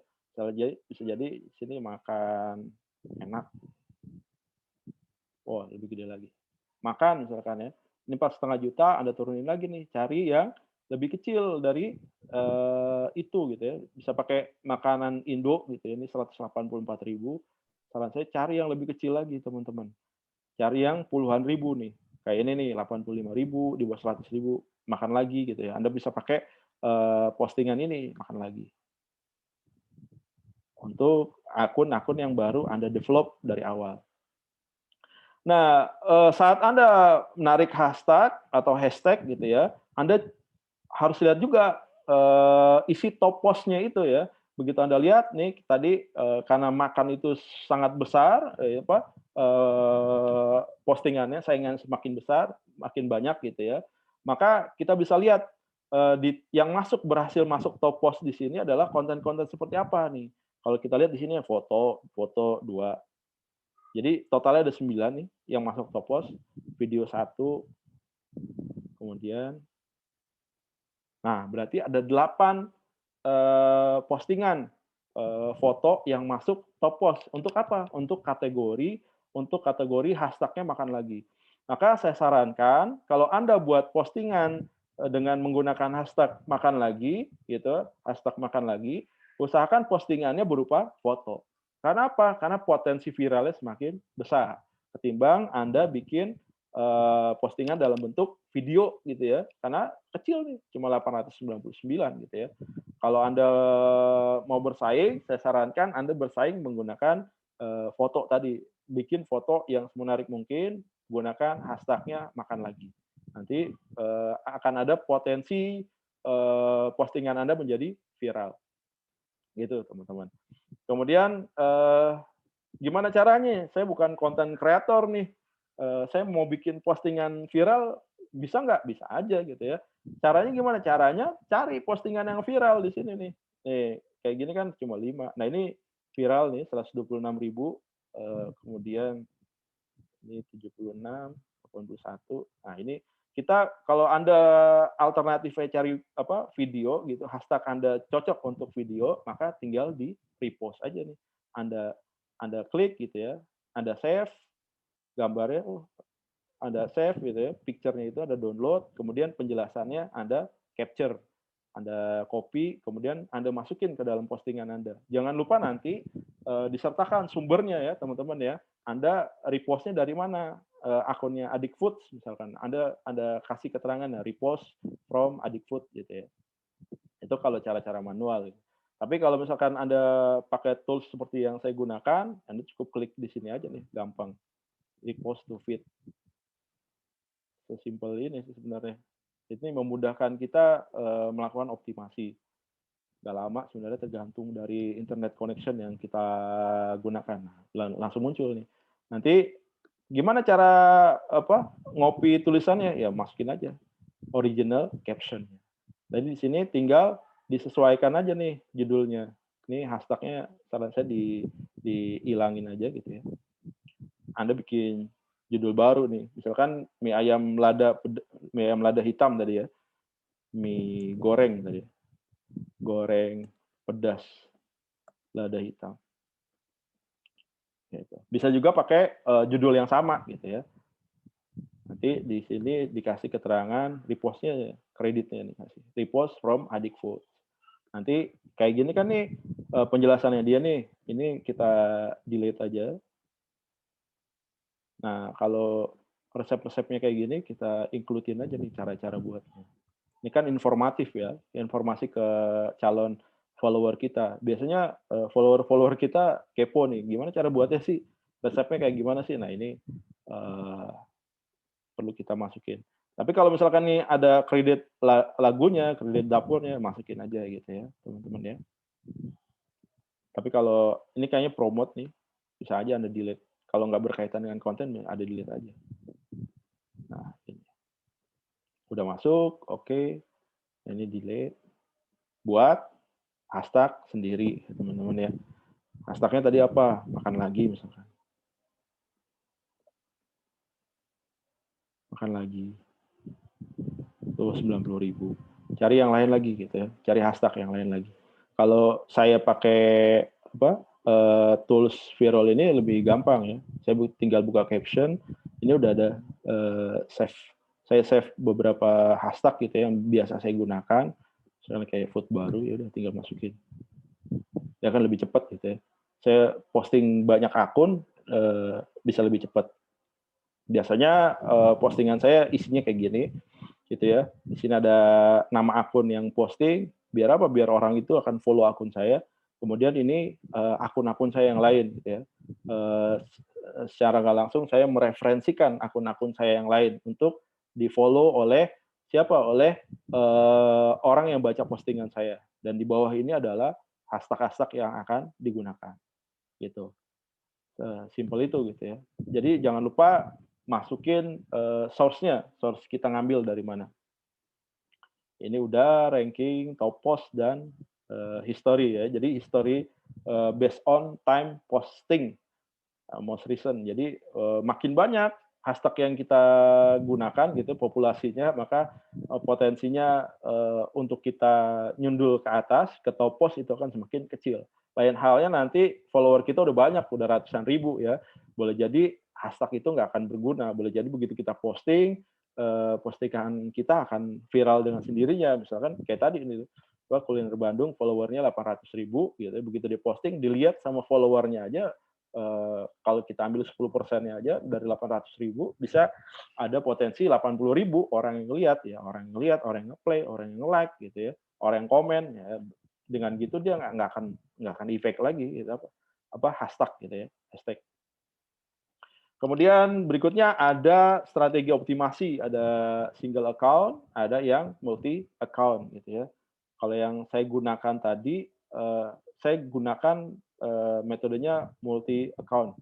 Bisa jadi sini makan enak. Oh, lebih gede lagi. Makan misalkan ya. Ini 4,5 juta, Anda turunin lagi nih. Cari yang lebih kecil dari itu gitu ya. Bisa pakai makanan Indo gitu ya. Ini 184.000. Saran saya cari yang lebih kecil lagi, teman-teman. Cari yang puluhan ribu nih. Kayak ini nih, 85.000, di bawah 100.000, makan lagi gitu ya. Anda bisa pakai postingan ini, makan lagi. Untuk akun-akun yang baru Anda develop dari awal. Nah, saat Anda menarik hashtag atau hashtag gitu ya, Anda harus lihat juga isi top post-nya itu ya. Begitu Anda lihat nih tadi karena makan itu sangat besar, postingannya saingan semakin besar, makin banyak gitu ya. Maka kita bisa lihat yang berhasil masuk top post di sini adalah konten-konten seperti apa nih. Kalau kita lihat di sini foto 2. Jadi totalnya ada 9 nih yang masuk top post, video 1, kemudian nah berarti ada 8 postingan foto yang masuk top post. Untuk apa? Untuk kategori hashtagnya makan lagi. Maka saya sarankan kalau Anda buat postingan dengan menggunakan hashtag makan lagi, gitu, hashtag makan lagi, usahakan postingannya berupa foto. Karena apa? Karena potensi viralnya semakin besar ketimbang Anda bikin postingan dalam bentuk video gitu ya. Karena kecil nih, cuma 899 gitu ya. Kalau Anda mau bersaing, saya sarankan Anda bersaing menggunakan foto tadi. Bikin foto yang semenarik mungkin, gunakan hashtagnya makan lagi. Nanti akan ada potensi postingan Anda menjadi viral. Gitu, teman-teman. Kemudian gimana caranya? Saya bukan konten kreator nih. Saya mau bikin postingan viral, bisa nggak? Bisa aja gitu ya. Caranya gimana? Caranya cari postingan yang viral di sini nih. Nih, kayak gini kan cuma 5. Nah, ini viral nih 126.000. Kemudian ini 76, 81. Nah, ini kita kalau Anda alternatifnya cari video gitu, hashtag Anda cocok untuk video, maka tinggal di repost aja nih. Anda klik gitu ya, Anda save gambarnya, Anda save gitu ya, picture-nya itu Anda download, kemudian penjelasannya Anda capture, Anda copy, kemudian Anda masukin ke dalam postingan Anda. Jangan lupa nanti disertakan sumbernya ya, teman-teman ya. Anda repost-nya dari mana? Akunnya Adik Foods misalkan. Anda kasih keterangan ya, repost from Adik Food gitu ya. Itu kalau cara-cara manual. Gitu. Tapi kalau misalkan Anda pakai tools seperti yang saya gunakan, Anda cukup klik di sini aja nih, gampang. Repost to feed. Sesimpel ini sih sebenarnya. Ini memudahkan kita melakukan optimasi. Gak lama sebenarnya, tergantung dari internet connection yang kita gunakan. Langsung muncul nih. Nanti gimana cara ngopi tulisannya? Ya masukin aja original caption. Jadi di sini tinggal disesuaikan aja nih judulnya. Ini hashtagnya saran saya dihilangin aja gitu ya. Anda bikin judul baru nih, misalkan mie ayam lada hitam tadi ya, mie goreng tadi, goreng pedas lada hitam. Gitu. Bisa juga pakai judul yang sama gitu ya. Nanti di sini dikasih keterangan repost-nya, kreditnya dikasih. Repost from Adik Food. Nanti kayak gini kan nih penjelasannya dia nih. Ini kita delete aja. Nah, kalau resep-resepnya kayak gini, kita include-in aja nih cara-cara buatnya. Ini kan informatif ya, informasi ke calon follower kita. Biasanya follower-follower kita kepo nih, gimana cara buatnya sih? Resepnya kayak gimana sih? Nah, ini perlu kita masukin. Tapi kalau misalkan nih ada kredit lagunya, kredit dapurnya, masukin aja gitu ya, teman-teman ya. Tapi kalau ini kayaknya promote nih, bisa aja Anda delete. Kalau nggak berkaitan dengan konten, ada delete aja. Nah, ini. Udah masuk, oke. Ini delete. Buat hashtag sendiri, teman-teman ya. Hashtagnya tadi apa? Makan lagi misalkan. Makan lagi. Tuh 90.000. Cari yang lain lagi gitu ya. Cari hashtag yang lain lagi. Kalau saya pakai tools viral ini lebih gampang ya. Saya tinggal buka caption. Ini udah ada save. Saya save beberapa hashtag gitu ya, yang biasa saya gunakan. Misalnya kayak food baru, ya udah tinggal masukin. Ya kan lebih cepat gitu ya. Saya posting banyak akun, bisa lebih cepat. Biasanya postingan saya isinya kayak gini, gitu ya. Di sini ada nama akun yang posting, biar apa? Biar orang itu akan follow akun saya. Kemudian ini akun-akun saya yang lain, gitu ya. Secara nggak langsung saya mereferensikan akun-akun saya yang lain untuk di-follow oleh siapa? Oleh orang yang baca postingan saya. Dan di bawah ini adalah hashtag-hashtag yang akan digunakan, gitu. Simple itu gitu ya. Jadi jangan lupa masukin source-nya, source kita ngambil dari mana. Ini udah ranking, top post, dan history ya. Jadi history based on time posting, most recent. Jadi makin banyak hashtag yang kita gunakan gitu populasinya, maka potensinya untuk kita nyundul ke atas ke top post itu akan semakin kecil. Lain halnya nanti follower kita udah banyak, udah ratusan ribu ya, boleh jadi hashtag itu nggak akan berguna. Boleh jadi begitu kita posting, postingan kita akan viral dengan sendirinya. Misalkan kayak tadi ini, kuliner Bandung followernya 800.000 gitu. Begitu dia posting, dilihat sama followernya aja, kalau kita ambil 10%-nya aja dari 800.000, bisa ada potensi 80.000 orang yang ngelihat ya, orang yang ngelihat, orang yang nge-play, orang yang nge-like gitu ya, orang yang komen ya. Dengan gitu dia nggak akan efek lagi gitu, apa hashtag gitu ya, hashtag. Kemudian berikutnya ada strategi optimasi, ada single account, ada yang multi account gitu ya. Kalau yang saya gunakan tadi, saya gunakan metodenya multi account.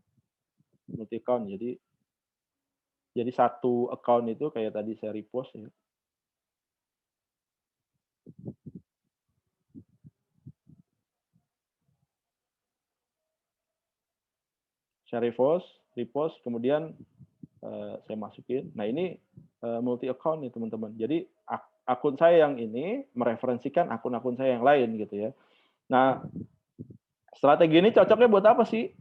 Jadi satu account itu kayak tadi saya repost ya. Saya repost, kemudian saya masukin. Nah ini multi account nih teman-teman. Jadi akun saya yang ini mereferensikan akun-akun saya yang lain gitu ya. Nah strategi ini cocoknya buat apa sih?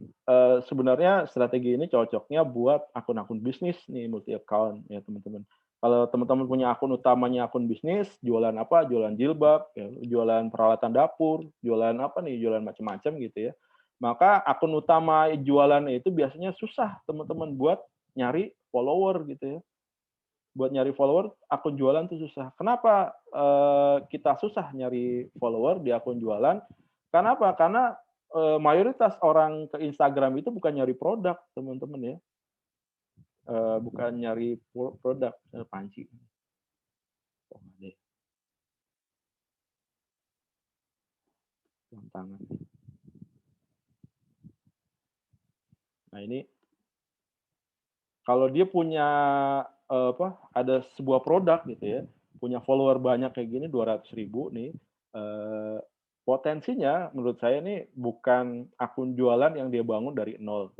Sebenarnya strategi ini cocoknya buat akun-akun bisnis nih multi account ya teman-teman. Kalau teman-teman punya akun utamanya akun bisnis, jualan apa? Jualan jilbab, ya, jualan peralatan dapur, jualan apa nih? Jualan macam-macam gitu ya. Maka akun utama jualan itu biasanya susah teman-teman buat nyari follower gitu ya. Buat nyari follower akun jualan itu susah. Kenapa kita susah nyari follower di akun jualan? Kenapa? Karena mayoritas orang ke Instagram itu bukan nyari produk, teman-teman ya. Bukan nyari produk, panci. Oh, deh. Tangan. Nah ini kalau dia punya ada sebuah produk gitu ya, punya follower banyak kayak gini 200.000 nih, potensinya menurut saya nih bukan akun jualan yang dia bangun dari nol.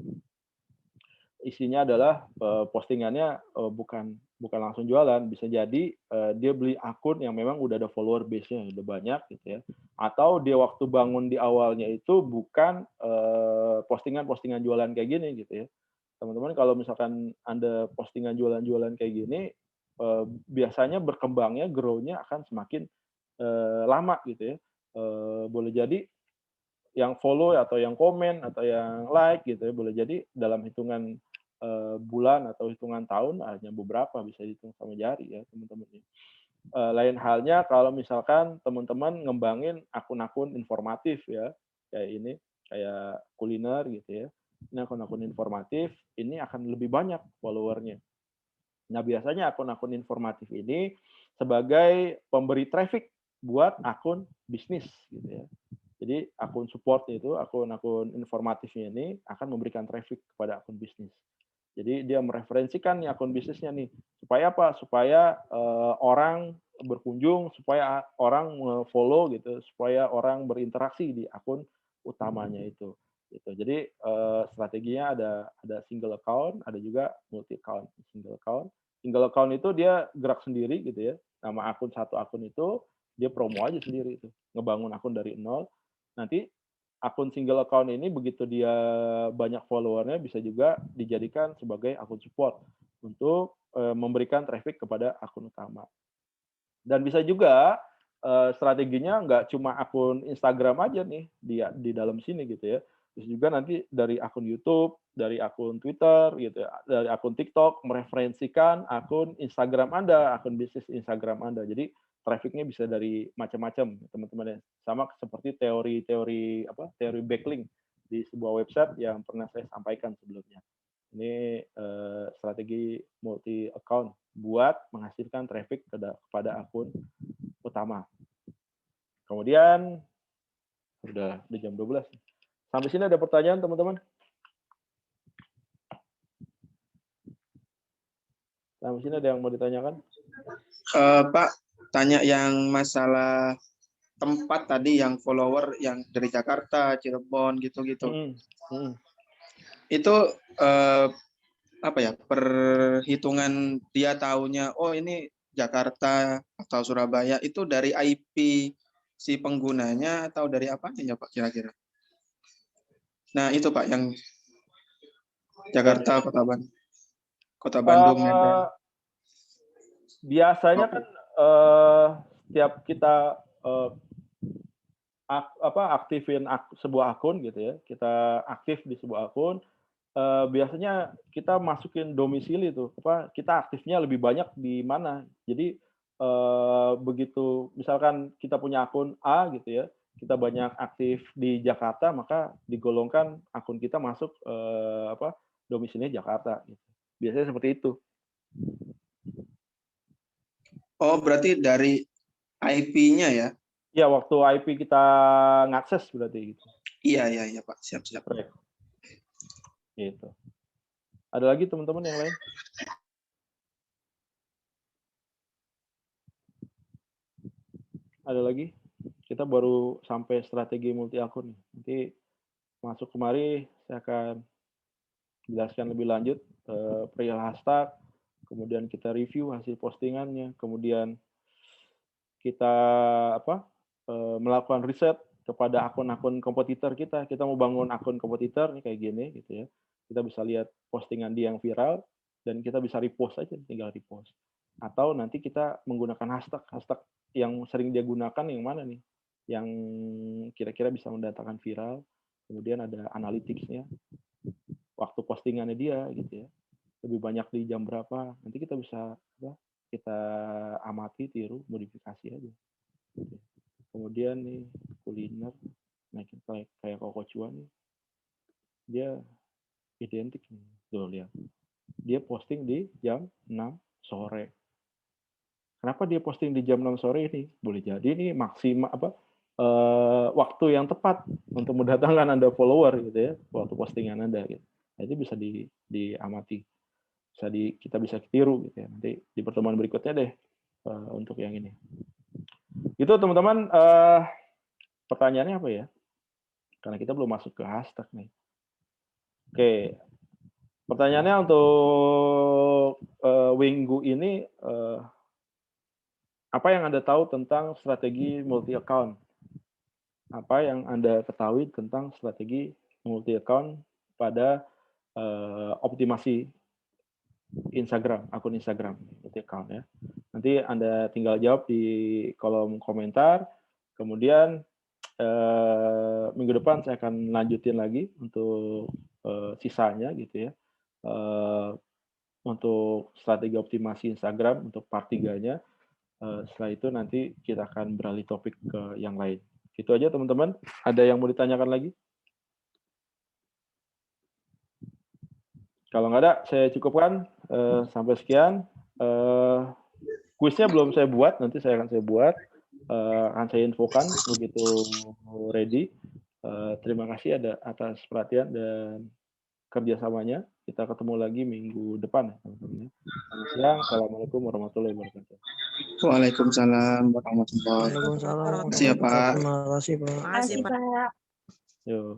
Isinya adalah postingannya bukan langsung jualan, bisa jadi dia beli akun yang memang udah ada follower base-nya udah banyak gitu ya, atau dia waktu bangun di awalnya itu bukan postingan-postingan jualan kayak gini gitu ya. Teman-teman kalau misalkan Anda postingan jualan-jualan kayak gini, biasanya berkembangnya, grow-nya akan semakin lama gitu ya. Boleh jadi yang follow atau yang komen atau yang like gitu ya, boleh jadi dalam hitungan bulan atau hitungan tahun hanya beberapa, bisa dihitung sama jari ya teman-teman. Lain halnya kalau misalkan teman-teman ngembangin akun-akun informatif ya, kayak ini, kayak kuliner gitu ya. Ini akun-akun informatif, ini akan lebih banyak followernya. Nah, biasanya akun-akun informatif ini sebagai pemberi traffic buat akun bisnis gitu ya. Jadi akun support itu, akun-akun informatifnya ini akan memberikan traffic kepada akun bisnis. Jadi dia mereferensikan nih akun bisnisnya nih. Supaya apa? Supaya orang berkunjung, supaya orang follow gitu, supaya orang berinteraksi di akun utamanya itu. Gitu. Jadi strateginya ada single account, ada juga multi account. Single account itu dia gerak sendiri gitu ya. Nama akun satu akun itu dia promo aja sendiri itu, ngebangun akun dari nol. Nanti akun single account ini begitu dia banyak followernya bisa juga dijadikan sebagai akun support untuk memberikan traffic kepada akun utama. Dan bisa juga strateginya nggak cuma akun Instagram aja nih di dalam sini gitu ya. Bisa juga nanti dari akun YouTube, dari akun Twitter gitu ya, dari akun TikTok mereferensikan akun Instagram Anda, akun bisnis Instagram Anda. Jadi trafficnya bisa dari macam-macam teman-teman ya. Sama seperti teori backlink di sebuah website yang pernah saya sampaikan sebelumnya. Ini strategi multi account buat menghasilkan traffic kepada akun utama. Kemudian udah jam 12. Sampai sini ada pertanyaan teman-teman? Sampai sini ada yang mau ditanyakan? Pak, tanya yang masalah tempat tadi yang follower yang dari Jakarta, Cirebon gitu-gitu. Itu apa ya, perhitungan dia tahunya oh ini Jakarta atau Surabaya itu dari IP si penggunanya atau dari apanya ya Pak kira-kira? Nah itu Pak yang Jakarta, Kota Bandung, Medan. Biasanya kan setiap kita aktifin sebuah akun gitu ya, kita aktif di sebuah akun, biasanya kita masukin domisili tuh, kita aktifnya lebih banyak di mana. Jadi begitu misalkan kita punya akun A gitu ya, kita banyak aktif di Jakarta, maka digolongkan akun kita masuk domisilinya Jakarta. Gitu. Biasanya seperti itu. Oh berarti dari IP-nya ya? Ya, waktu IP kita ngakses berarti gitu. Iya Pak, siap. Baik. Gitu. Ada lagi teman-teman yang lain? Ada lagi? Kita baru sampai strategi multi akun nih. Nanti masuk kemari saya akan jelaskan lebih lanjut perihal hashtag, kemudian kita review hasil postingannya, kemudian kita melakukan riset kepada akun-akun kompetitor kita. Kita mau bangun akun kompetitor nih kayak gini gitu ya. Kita bisa lihat postingan dia yang viral dan kita bisa repost aja, tinggal repost. Atau nanti kita menggunakan hashtag yang sering dia gunakan yang mana nih? Yang kira-kira bisa mendatangkan viral. Kemudian ada analytics-nya, waktu postingannya dia gitu ya. Lebih banyak di jam berapa? Nanti kita bisa kita amati, tiru, modifikasi aja. Kemudian nih kuliner, nah kayak Koko Cuan nih, dia identik nih, tuh lihat. Dia posting di jam 6 sore. Kenapa dia posting di jam 6 sore ini? Boleh jadi ini maksimal waktu yang tepat untuk mendatangkan Anda follower gitu ya, waktu postingan Anda gitu. Nah, itu bisa diamati. Kita bisa tiru gitu ya. Nanti di pertemuan berikutnya deh untuk yang ini. Itu teman-teman, pertanyaannya apa ya? Karena kita belum masuk ke hashtag nih. Oke. Pertanyaannya untuk minggu ini, apa yang Anda tahu tentang strategi multi account? Apa yang Anda ketahui tentang strategi multi account pada optimasi Instagram, akun Instagram, multi account ya. Nanti Anda tinggal jawab di kolom komentar. Kemudian minggu depan saya akan lanjutin lagi untuk sisanya gitu ya. Untuk strategi optimasi Instagram untuk part 3-nya. Setelah itu nanti kita akan beralih topik ke yang lain. Gitu aja teman-teman. Ada yang mau ditanyakan lagi? Kalau nggak ada, saya cukupkan. Sampai sekian. Kuisnya belum saya buat, nanti akan saya buat. Akan saya infokan begitu ready. Terima kasih atas perhatian dan kerjasamanya. Kita ketemu lagi minggu depan ya teman-teman. Selamat siang. Assalamualaikum warahmatullahi wabarakatuh. Waalaikumsalam warahmatullahi wabarakatuh. Waalaikumsalam. Terima kasih ya Pak. Terima kasih Pak. Terima kasih, Pak. Yo.